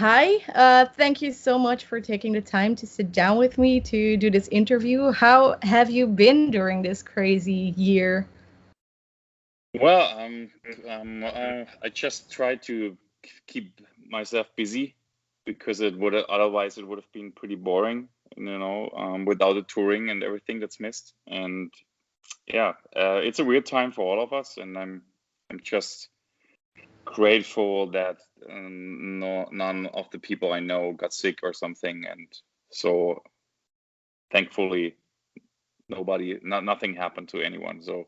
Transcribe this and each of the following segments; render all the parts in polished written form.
Hi, thank you so much for taking the time to sit down with me to do this interview. How have you been during this crazy year? Well, I just try to keep myself busy because otherwise it would have been pretty boring, without the touring and everything that's missed. And yeah, it's a weird time for all of us, and I'm just grateful that none of the people I know got sick or something, and so thankfully nothing happened to anyone. So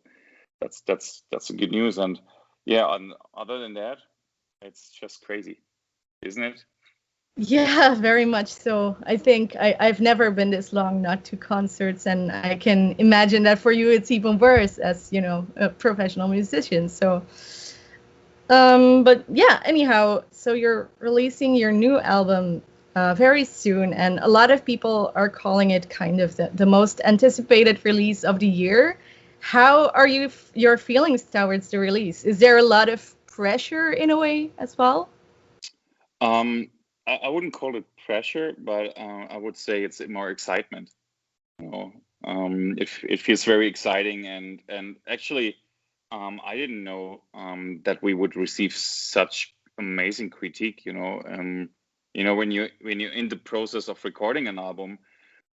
that's the good news. And yeah, and other than that, it's just crazy, isn't it? Yeah, very much so. I think I've never been this long not to concerts, and I can imagine that for you it's even worse as, a professional musician. But yeah, anyhow, so you're releasing your new album very soon, and a lot of people are calling it kind of the most anticipated release of the year. How are your feelings towards the release? Is there a lot of pressure in a way as well? Um, I wouldn't call it pressure, but I would say it's more excitement. You know, it feels very exciting, and actually, I didn't know that we would receive such amazing critique. When you're in the process of recording an album,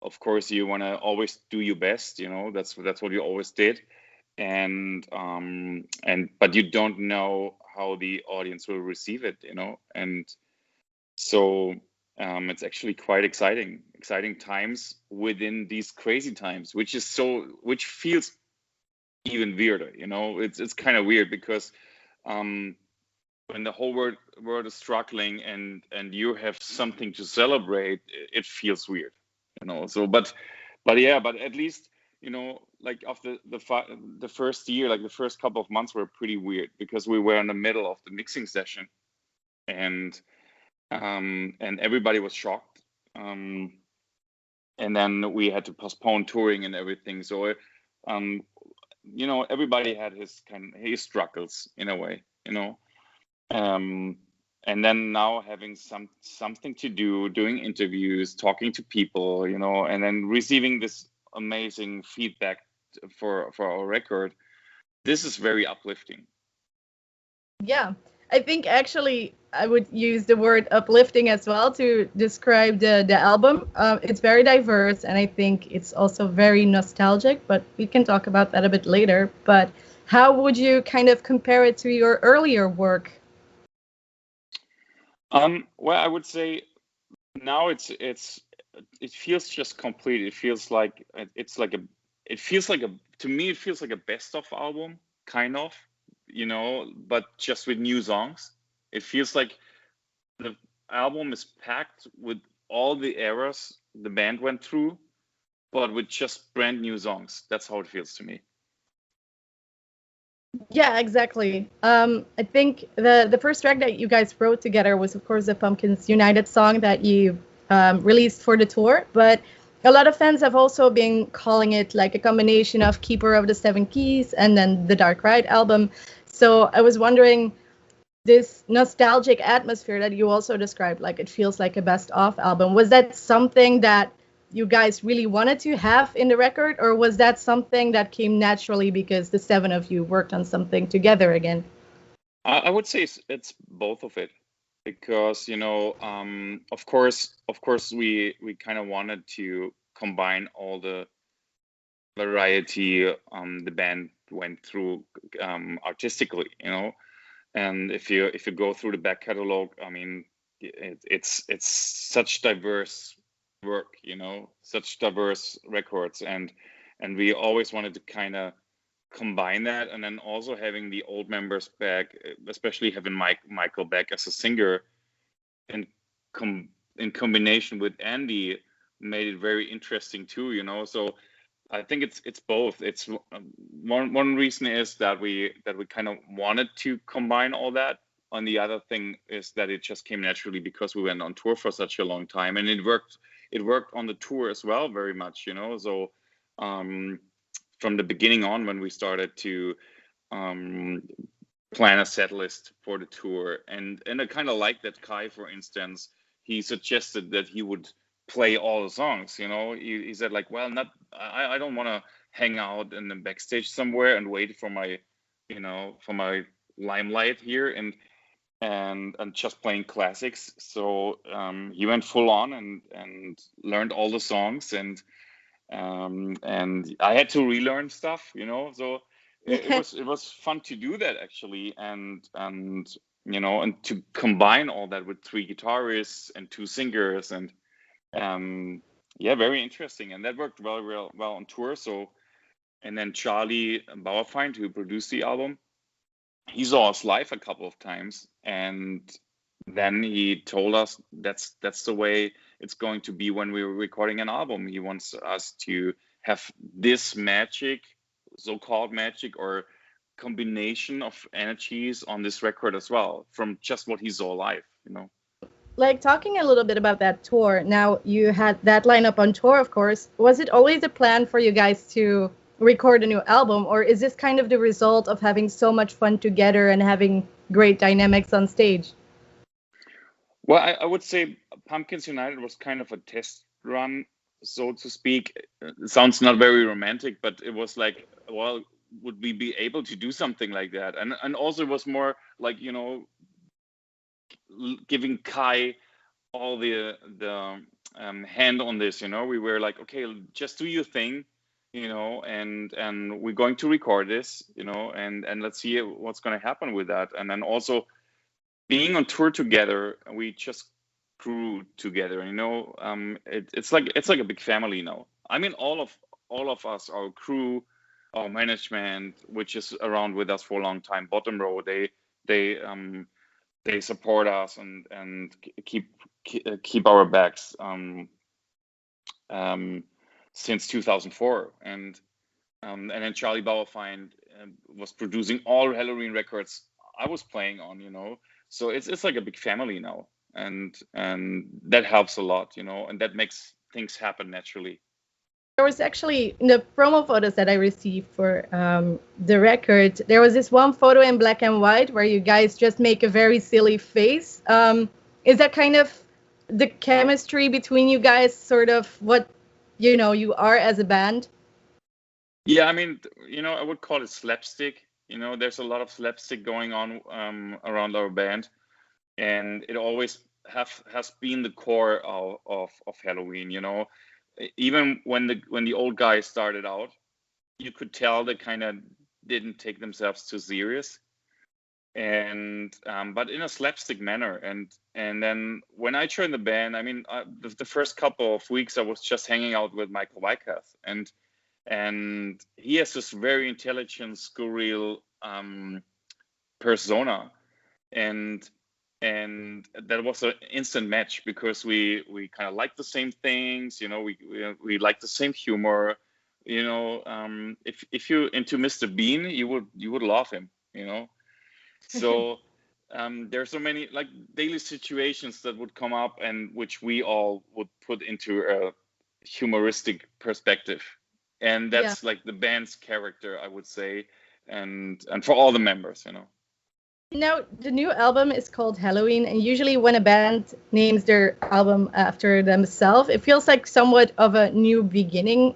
of course you want to always do your best. That's what you always did, and but you don't know how the audience will receive it. And so it's actually quite exciting times within these crazy times, which feels even weirder. It's kind of weird because um, when the whole world is struggling and you have something to celebrate, it feels weird. So but at least like after the first year, like the first couple of months were pretty weird because we were in the middle of the mixing session, and everybody was shocked. And then we had to postpone touring and everything. So, um, everybody had his struggles in a way. Um, and then now having something to do, doing interviews, talking to people, and then receiving this amazing feedback for our record. This is very uplifting. Yeah, I think actually I would use the word uplifting as well to describe the album. It's very diverse, and I think it's also very nostalgic, but we can talk about that a bit later. But how would you kind of compare it to your earlier work? Well, I would say now it feels just complete. It feels like it feels like a to me it feels like a best of album, kind of, but just with new songs. It feels like the album is packed with all the eras the band went through, but with just brand new songs. That's how it feels to me. Yeah, exactly. I think the first track that you guys wrote together was, of course, the Pumpkins United song that you released for the tour. But a lot of fans have also been calling it like a combination of Keeper of the Seven Keys and then the Dark Ride album. So I was wondering, this nostalgic atmosphere that you also described, like it feels like a best of album, was that something that you guys really wanted to have in the record, or was that something that came naturally because the seven of you worked on something together again? I would say it's both of it, because of course we kind of wanted to combine all the variety the band went through artistically. And if you go through the back catalog, I mean, it's such diverse work, such diverse records, and we always wanted to kind of combine that, and then also having the old members back, especially having Michael back as a singer, in in combination with Andy, made it very interesting too. So I think it's both. It's one reason is that we kind of wanted to combine all that. On the other thing is that it just came naturally because we went on tour for such a long time, and it worked. It worked on the tour as well very much. So um, from the beginning on, when we started to um, plan a set list for the tour, and I kind of like that Kai, for instance, he suggested that he would play all the songs. You know, he said like, well, not I don't want to hang out in the backstage somewhere and wait for my, you know, for my limelight here and just playing classics. So he went full on and learned all the songs, and I had to relearn stuff, you know. So it was fun to do that actually, and you know, and to combine all that with 3 guitarists and 2 singers, and yeah, very interesting, and that worked well on tour. So, and then Charlie Bauerfeind, who produced the album, he saw us live a couple of times, and then he told us that's the way it's going to be when we're recording an album. He wants us to have this magic, so-called magic, or combination of energies on this record as well, from just what he saw live, you know. Like, talking a little bit about that tour, now you had that lineup on tour, of course. Was it always a plan for you guys to record a new album, or is this kind of the result of having so much fun together and having great dynamics on stage? Well, I would say Pumpkins United was kind of a test run, so to speak. It sounds not very romantic, but it was like, well, would we be able to do something like that? And also it was more like, you know, giving Kai all the hand on this, you know. We were like, okay, just do your thing, you know, and we're going to record this, you know, and let's see what's going to happen with that. And then also being on tour together, we just grew together, you know. It's like a big family now. I mean, all of us, our crew, our management, which is around with us for a long time, Bottom Row, they support us and keep our backs since 2004, and then Charlie Bauerfeind was producing all Helloween records I was playing on, you know. So it's like a big family now, and that helps a lot, you know, and that makes things happen naturally. There was actually, in the promo photos that I received for the record, there was this one photo in black and white where you guys just make a very silly face. Is that kind of the chemistry between you guys, sort of what, you know, you are as a band? Yeah, I mean, you know, I would call it slapstick. You know, there's a lot of slapstick going on around our band, and it always has been the core of Helloween. You know, even when the old guys started out, you could tell they kind of didn't take themselves too serious, and but in a slapstick manner. And then when I joined the band, I mean, the first couple of weeks I was just hanging out with Michael Weikath, and he has this very intelligent, scurril persona, and that was an instant match because we kind of like the same things, you know. We like the same humor, you know. If you're into Mr. Bean, you would love him, you know. So there's so many like daily situations that would come up, and which we all would put into a humoristic perspective, and that's like the band's character, I would say, and for all the members, you know. Now, the new album is called Helloween, and usually when a band names their album after themselves, it feels like somewhat of a new beginning.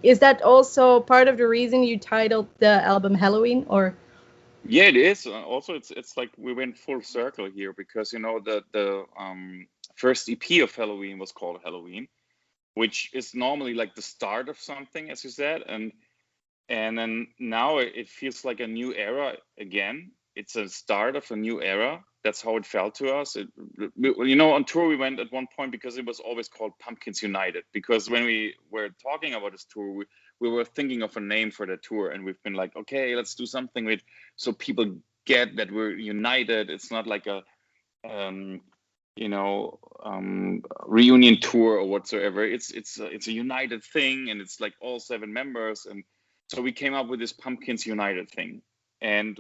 Is that also part of the reason you titled the album Helloween, or? Yeah, it is. Also, it's like we went full circle here, because, you know, the first EP of Helloween was called Helloween, which is normally like the start of something, as you said, and then now it feels like a new era again. It's a start of a new era. That's how it felt to us. You know, on tour we went at one point because it was always called Pumpkins United, because when we were talking about this tour, we were thinking of a name for the tour, and we've been like, okay, let's do something with, so people get that we're united. It's not like a you know, reunion tour or whatsoever. It's a united thing, and it's like all 7 members, and so we came up with this Pumpkins United thing. And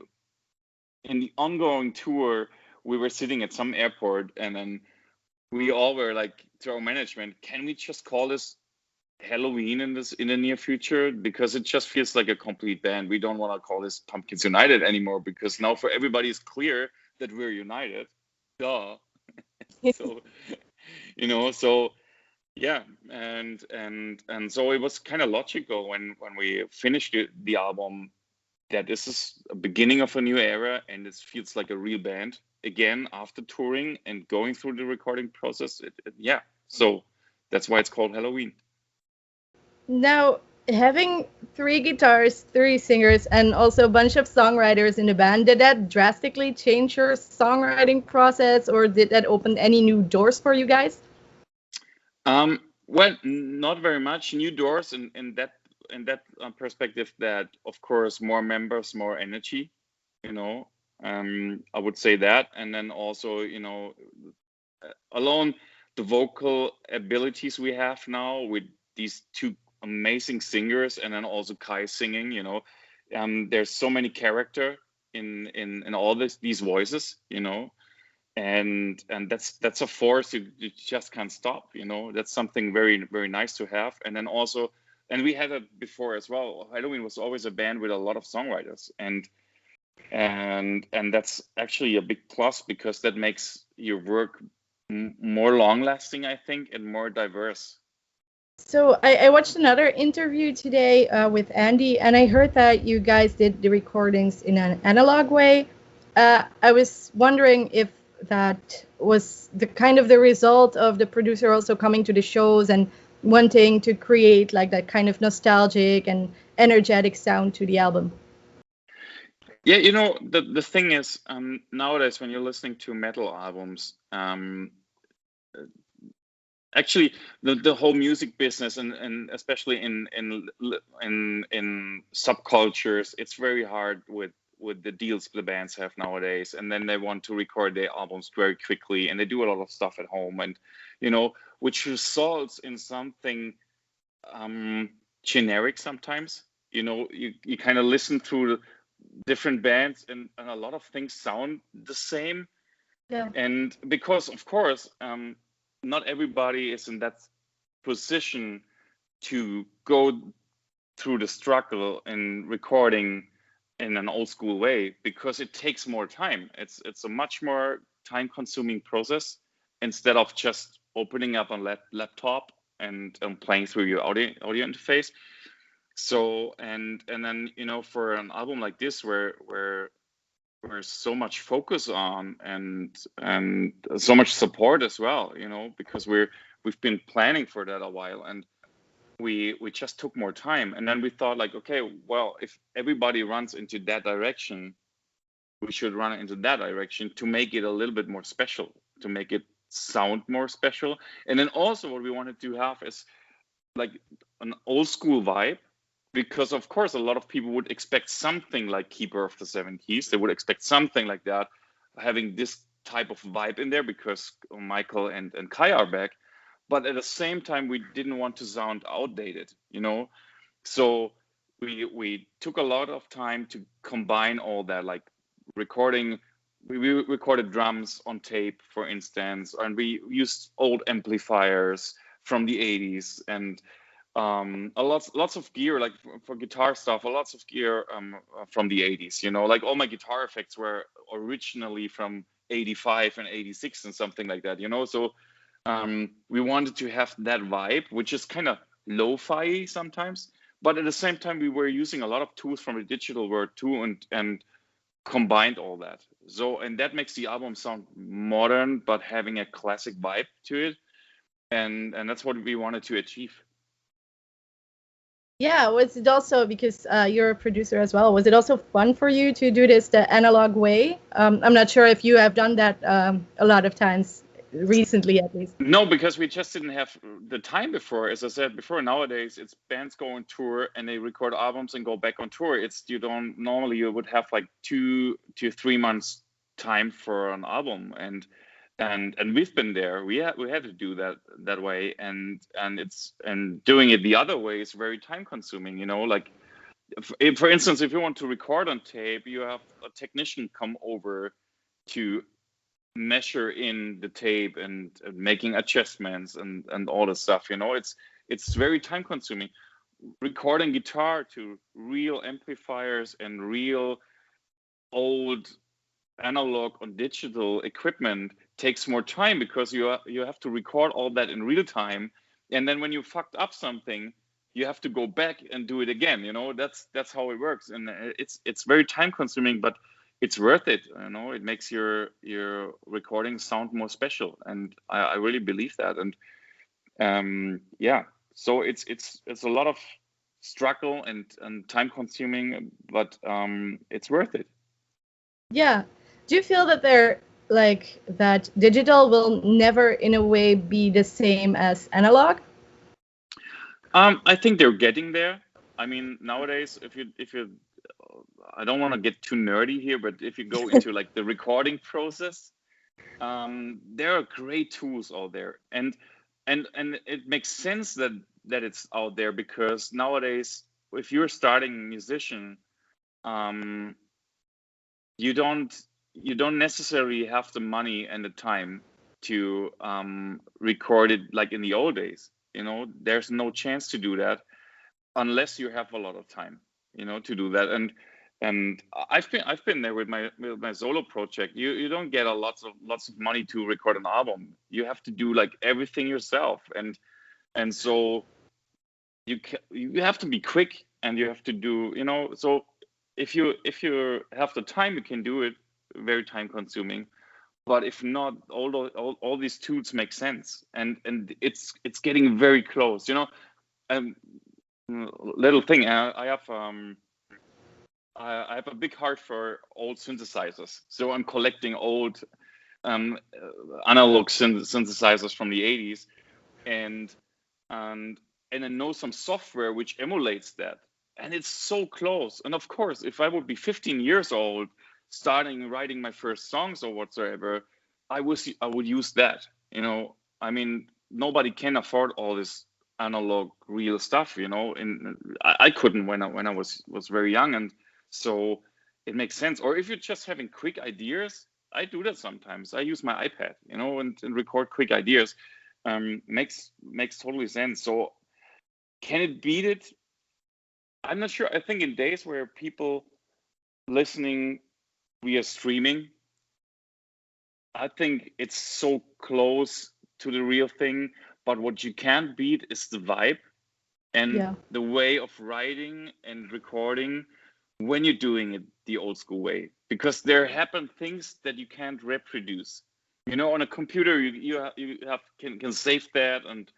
in the ongoing tour, we were sitting at some airport, and then we all were like to our management, can we just call this Helloween in the near future, because it just feels like a complete band. We don't want to call this Pumpkins United anymore, because now for everybody it's clear that we're united. Duh. So yeah, and so it was kind of logical when we finished the album that this is a beginning of a new era, and it feels like a real band again after touring and going through the recording process. Yeah, so that's why it's called Helloween. Now, having 3 guitars, 3 singers, and also a bunch of songwriters in the band, did that drastically change your songwriting process, or did that open any new doors for you guys? Well, not very much. New doors in that perspective. That of course more members, more energy. I would say that, and then also alone the vocal abilities we have now with these 2 amazing singers, and then also Kai singing. There's so many character in all these voices. And that's a force you just can't stop. That's something very, very nice to have. And then also, and we had it before as well, Helloween was always a band with a lot of songwriters, and that's actually a big plus, because that makes your work more long lasting, I think, and more diverse. So I watched another interview today with Andy, and I heard that you guys did the recordings in an analog way. I was wondering if that was the result of the producer also coming to the shows and wanting to create like that kind of nostalgic and energetic sound to the album. Yeah, the thing is, nowadays when you're listening to metal albums, actually the whole music business, and especially in subcultures, it's very hard with the deals the bands have nowadays, and then they want to record their albums very quickly, and they do a lot of stuff at home, and which results in something generic sometimes. You kind of listen through the different bands, and a lot of things sound the same. Yeah. And because of course not everybody is in that position to go through the struggle in recording in an old school way, because it takes more time. It's a much more time consuming process, instead of just opening up a laptop and playing through your audio interface. So and then for an album like this, where so much focus on, and so much support as well, because we've been planning for that a while, and we just took more time, and then we thought like, okay, well, if everybody runs into that direction, we should run into that direction to make it a little bit more special, to make it sound more special. And then also what we wanted to have is like an old school vibe, because of course a lot of people would expect something like Keeper of the Seven Keys. They would expect something like that, having this type of vibe in there, because Michael and Kai are back. But at the same time, we didn't want to sound outdated, so we took a lot of time to combine all that, like recording. We recorded drums on tape, for instance, and we used old amplifiers from the 80s, and lots of gear, like for guitar stuff, lots of gear from the 80s. Like all my guitar effects were originally from 85 and 86 and something like that. So we wanted to have that vibe, which is kind of lo-fi sometimes, but at the same time we were using a lot of tools from the digital world too, and combined all that. So, and that makes the album sound modern but having a classic vibe to it, and that's what we wanted to achieve. Yeah, was it also, because you're a producer as well, was it also fun for you to do this the analog way? I'm not sure if you have done that a lot of times recently, at least. No, because we just didn't have the time before. As I said before, nowadays it's bands go on tour and they record albums and go back on tour. You would have like 2 to 3 months time for an album, and we've been there. We had to do that way, and doing it the other way is very time consuming. Like for instance, if you want to record on tape, you have a technician come over to measure in the tape and making adjustments and all this stuff. It's very time consuming. Recording guitar to real amplifiers and real old analog or digital equipment takes more time because you have to record all that in real time, and then when you fucked up something, you have to go back and do it again. That's how it works, and it's very time consuming, but it's worth it. It makes your recording sound more special, and I really believe that. And yeah, so it's a lot of struggle and time consuming, but it's worth it. Yeah. Do you feel that that digital will never in a way be the same as analog? I think they're getting there. I mean, nowadays, if you I don't want to get too nerdy here, but if you go into like the recording process, there are great tools out there, and it makes sense that it's out there, because nowadays, if you're starting a musician, you don't necessarily have the money and the time to record it like in the old days. There's no chance to do that unless you have a lot of time, to do that. And I've been there with my solo project. You don't get lots of money to record an album. You have to do like everything yourself, and so you have to be quick, and you have to do, so if you have the time, you can do it. Very time consuming, but if not, all these tools make sense, and it's getting very close. Little thing, I have a big heart for old synthesizers, so I'm collecting old analog synthesizers from the 80s, and I know some software which emulates that, and it's so close. And of course, if I would be 15 years old, starting writing my first songs or whatsoever, I would use that. I mean, nobody can afford all this analog real stuff. And I couldn't when I was very young, and so it makes sense. Or if you're just having quick ideas, I do that sometimes. I use my iPad, and record quick ideas. Makes totally sense. So can it beat it? I'm not sure. I think in days where people listening via streaming, I think it's so close to the real thing. But what you can't beat is the vibe and the way of writing and recording when you're doing it the old school way, because there happen things that you can't reproduce. On a computer, you can save that and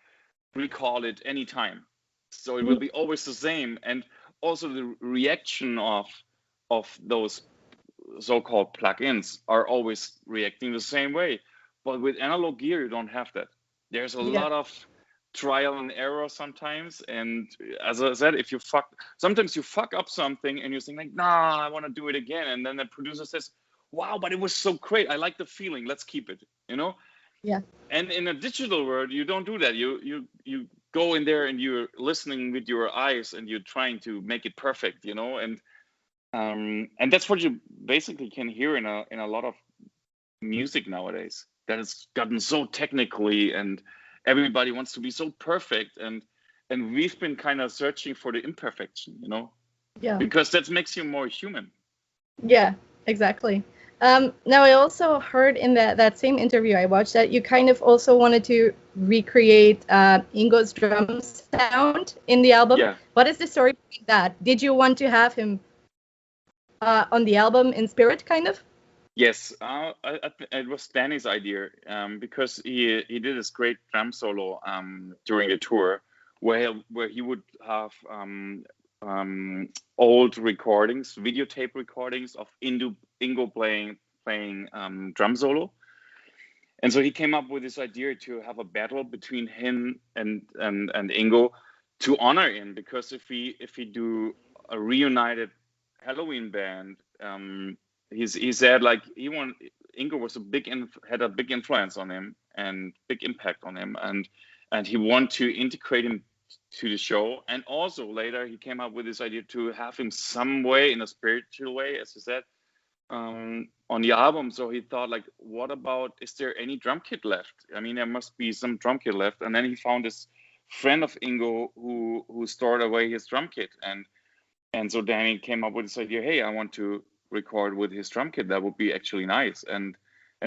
recall it anytime, so it will be always the same. And also the reaction of those so-called plugins are always reacting the same way. But with analog gear, you don't have that. There's a lot of trial and error sometimes, and as I said, sometimes you fuck up something and you think like, nah, I want to do it again, and then the producer says, wow, but it was so great, I like the feeling, let's keep it. And in a digital world, you don't do that. You go in there and you're listening with your eyes and you're trying to make it perfect, and that's what you basically can hear in a lot of music nowadays, that it's gotten so technically, and everybody wants to be so perfect, and we've been kind of searching for the imperfection, because that makes you more human. Yeah, exactly. Now, I also heard in that same interview I watched that you kind of also wanted to recreate Ingos' drum sound in the album. Yeah. What is the story behind that? Did you want to have him on the album in spirit, kind of? Yes, it was Danny's idea, because he did this great drum solo during the tour, where he would have old recordings, videotape recordings of Ingo playing drum solo, and so he came up with this idea to have a battle between him and Ingo, to honor him, because if we do a reunited Helloween band, he said like Ingo was had a big influence on him and big impact on him, and he wanted to integrate him to the show. And also later he came up with this idea to have him some way, in a spiritual way, as you said, on the album. So he thought like, what about, is there any drum kit left? I mean, there must be some drum kit left. And then he found this friend of Ingo who stored away his drum kit, and so Danny came up with this idea, hey, I want to record with his drum kit, that would be actually nice. And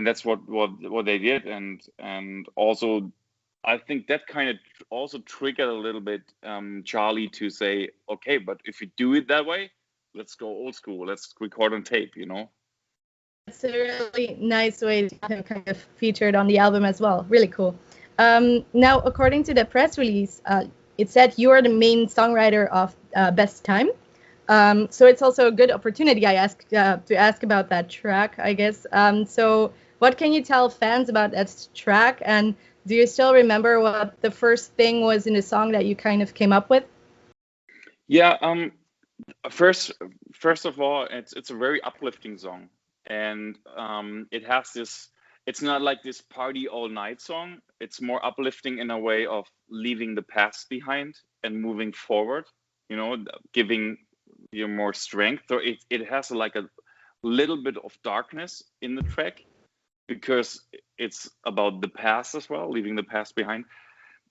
that's what they did, and also I think that kind of also triggered a little bit Charlie to say, okay, but if you do it that way, let's go old school, let's record on tape, you know. It's a really nice way to have him kind of featured on the album as well. Really cool. Now, according to the press release, it said you are the main songwriter of Best Time. So it's also a good opportunity, to ask about that track, I guess. So what can you tell fans about that track? And do you still remember what the first thing was in the song that you kind of came up with? Yeah. First of all, it's a very uplifting song, and it has this. It's not like this party all night song. It's more uplifting in a way of leaving the past behind and moving forward. You know, giving you more strength. So it has like a little bit of darkness in the track because it's about the past as well, leaving the past behind.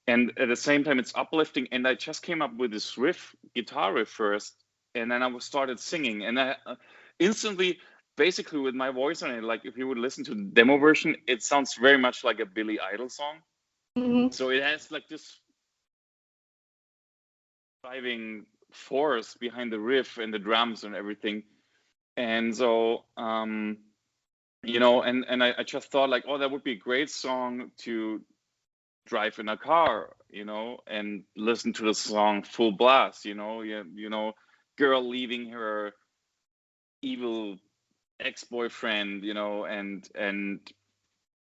And at the same time, it's uplifting. And I just came up with this guitar riff first, and then I started singing, and I instantly, basically with my voice on it, like if you would listen to the demo version, it sounds very much like a Billy Idol song. Mm-hmm. So it has like this driving force behind the riff and the drums and everything. And so, you know, and I just thought like, oh, that would be a great song to drive in a car, you know, and listen to the song full blast, you know, girl leaving her evil ex-boyfriend, you know, and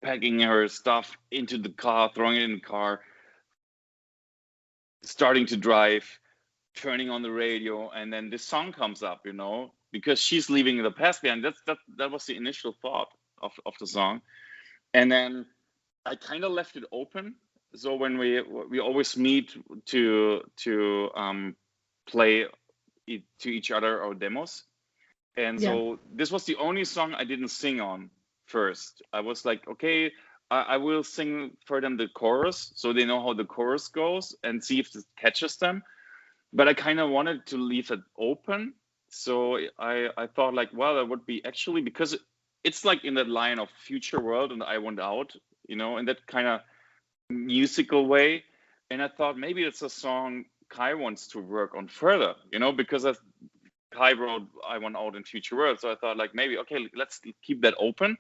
packing her stuff into the car, throwing it in the car, starting to drive, turning on the radio, and then this song comes up, you know, because she's leaving the past behind. That was the initial thought of the song. And then I kind of left it open. So when we always meet to play to each other our demos. And so this was the only song I didn't sing on first. I was like, okay, I will sing for them the chorus so they know how the chorus goes and see if it catches them. But I kind of wanted to leave it open. So I thought like, well, that would be actually, because it's like in that line of Future World and I Want Out, you know, in that kind of musical way. And I thought maybe it's a song Kai wants to work on further, you know, because Kai wrote I Want Out in Future World. So I thought like, maybe, okay, let's keep that open.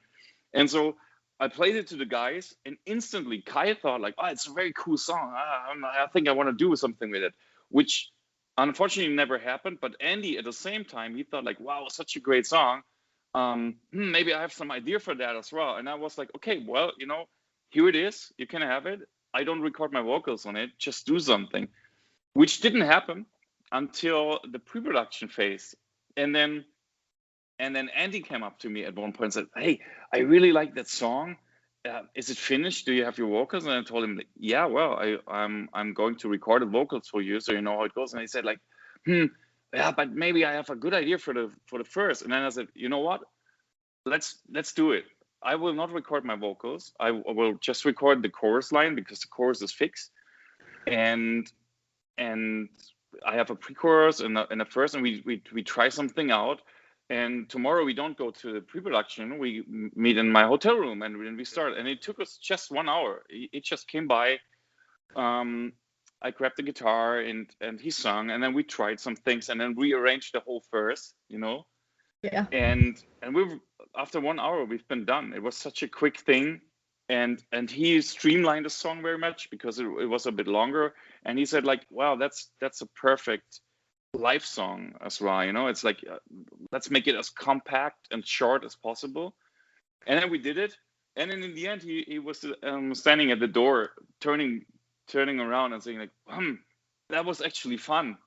And so I played it to the guys, and instantly Kai thought like, oh, it's a very cool song. I think I want to do something with it, which unfortunately never happened. But Andy, at the same time, he thought like, wow, such a great song. Maybe I have some idea for that as well. And I was like, okay, well, you know, here it is. You can have it. I don't record my vocals on it. Just do something, which didn't happen until the pre-production phase. And then Andy came up to me at one point and said, hey, I really like that song. Is it finished? Do you have your vocals? And I told him, yeah, well, I'm going to record the vocals for you, so you know how it goes. And he said like, yeah, but maybe I have a good idea for the first. And then I said, you know what? Let's do it. I will not record my vocals. I will just record the chorus line because the chorus is fixed. And I have a pre-chorus and a first, and we try something out. And tomorrow we don't go to the pre-production. We meet in my hotel room and we start. And it took us just 1 hour. It just came by. I grabbed the guitar and he sung, and then we tried some things and then rearranged the whole verse, you know. Yeah. And after 1 hour we've been done. It was such a quick thing. And he streamlined the song very much because it was a bit longer. And he said like, wow, that's a perfect live song as well, you know. It's like, let's make it as compact and short as possible. And then we did it. And then in the end, he was standing at the door, turning around and saying like, that was actually fun,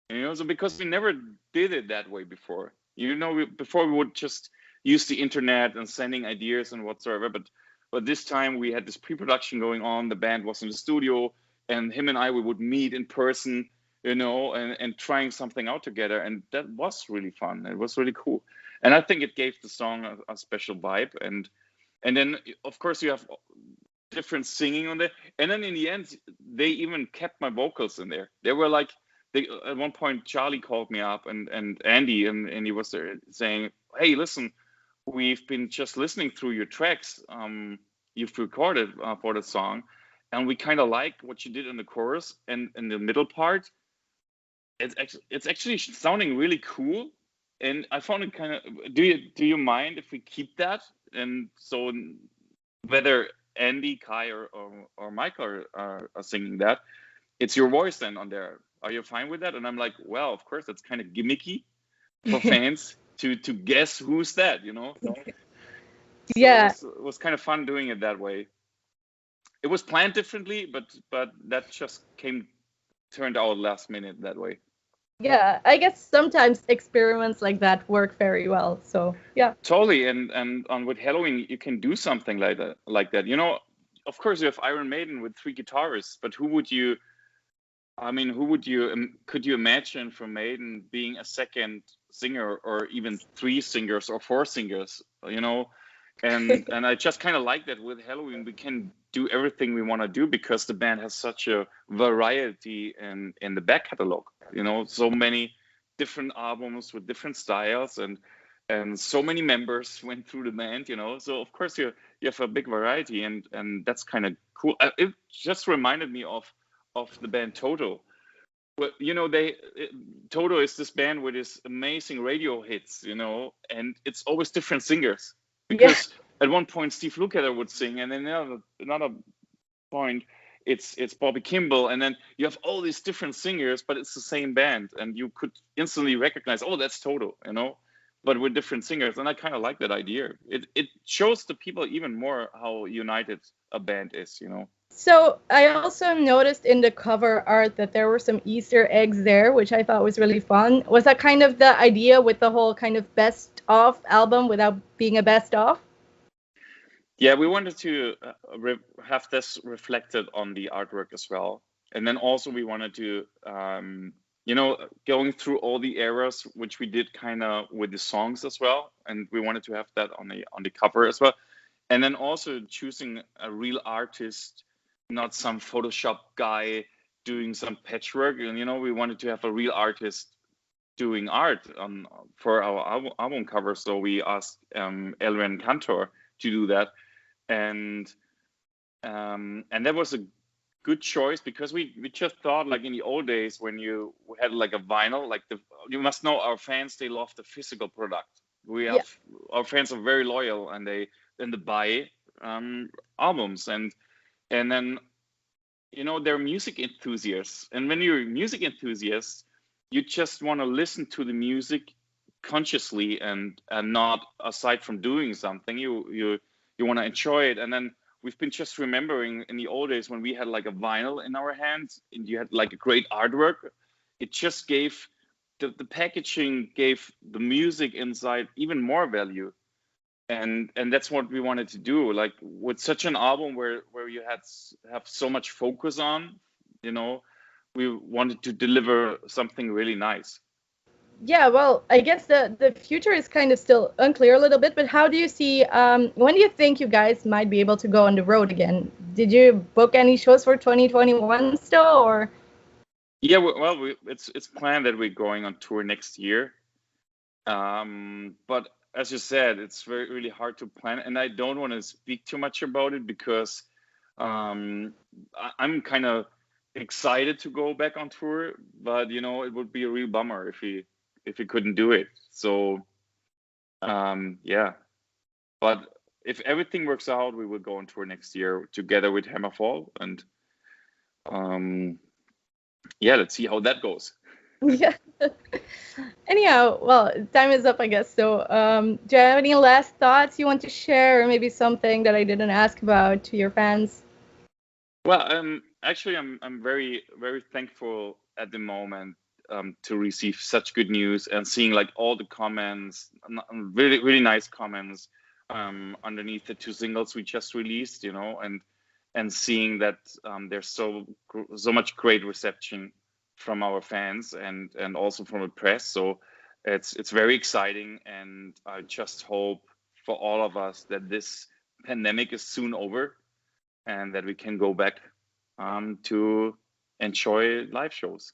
you know. So because we never did it that way before, you know, before we would just use the internet and sending ideas and whatsoever, but this time we had this pre-production going on. The band was in the studio, and him and we would meet in person, you know, and trying something out together. And that was really fun. It was really cool. And I think it gave the song a special vibe. And then, of course, you have different singing on there. And then in the end, they even kept my vocals in there. They were like, at one point, Charlie called me up and Andy, and he was there saying, hey, listen, we've been just listening through your tracks you've recorded for the song, and we kind of like what you did in the chorus and in the middle part. It's actually sounding really cool, and I found it kind of. Do you mind if we keep that? And so whether Andy, Kai, or Mike are singing that, it's your voice then on there. Are you fine with that? And I'm like, well, of course, that's kind of gimmicky for fans to guess who's that, you know. So Yeah. it was kind of fun doing it that way. It was planned differently, but that just turned out last minute that way. Yeah, I guess sometimes experiments like that work very well. So yeah. Totally, and on with Helloween you can do something like that. You know, of course you have Iron Maiden with 3 guitarists, but could you imagine from Maiden being a second singer, or even 3 singers or 4 singers, you know? And I just kind of like that with Helloween we can do everything we want to do, because the band has such a variety in the back catalog, you know, so many different albums with different styles, and so many members went through the band, you know, so of course you have a big variety, and that's kind of cool. It just reminded me of the band Toto. Well, you know, Toto is this band with his amazing radio hits, you know, and it's always different singers, because at one point Steve Lukather would sing, and then another point it's Bobby Kimball, and then you have all these different singers, but it's the same band, and you could instantly recognize, oh, that's Toto, you know, but with different singers. And I kind of like that idea. It shows the people even more how united a band is, you know. So I also noticed in the cover art that there were some Easter eggs there, which I thought was really fun. Was that kind of the idea with the whole kind of best of album without being a best of? Yeah, we wanted to have this reflected on the artwork as well. And then also we wanted to, you know, going through all the eras, which we did kind of with the songs as well. And we wanted to have that on the cover as well. And then also choosing a real artist, not some Photoshop guy doing some patchwork. And, you know, we wanted to have a real artist doing art for our album cover. So we asked Elren Kantor to do that. And that was a good choice, because we just thought, like in the old days when you had like a vinyl, like you must know our fans, they love the physical product. We have our fans are very loyal, and they buy albums, and then, you know, they're music enthusiasts, and when you're a music enthusiast you just want to listen to the music consciously, and not aside from doing something, you want to enjoy it. And then we've been just remembering in the old days when we had like a vinyl in our hands and you had like a great artwork, it just gave the packaging gave the music inside even more value. And that's what we wanted to do, like with such an album where you have so much focus on, you know, we wanted to deliver something really nice. Yeah, well, I guess the future is kind of still unclear a little bit, but how do you see, when do you think you guys might be able to go on the road again? Did you book any shows for 2021 still, or? Yeah, well, it's planned that we're going on tour next year. But as you said, it's really hard to plan, and I don't want to speak too much about it, because I'm kind of excited to go back on tour, but you know, it would be a real bummer if we couldn't do it. So yeah, but if everything works out, we will go on tour next year together with Hammerfall, and yeah, let's see how that goes. Yeah. Anyhow, well, time is up, I guess. So, do you have any last thoughts you want to share, or maybe something that I didn't ask about to your fans? Well, actually, I'm very, very thankful at the moment to receive such good news and seeing like all the comments, really, really nice comments underneath the 2 singles we just released, you know, and seeing that there's so much great reception from our fans and also from the press. So it's very exciting, and I just hope for all of us that this pandemic is soon over, and that we can go back to enjoy live shows.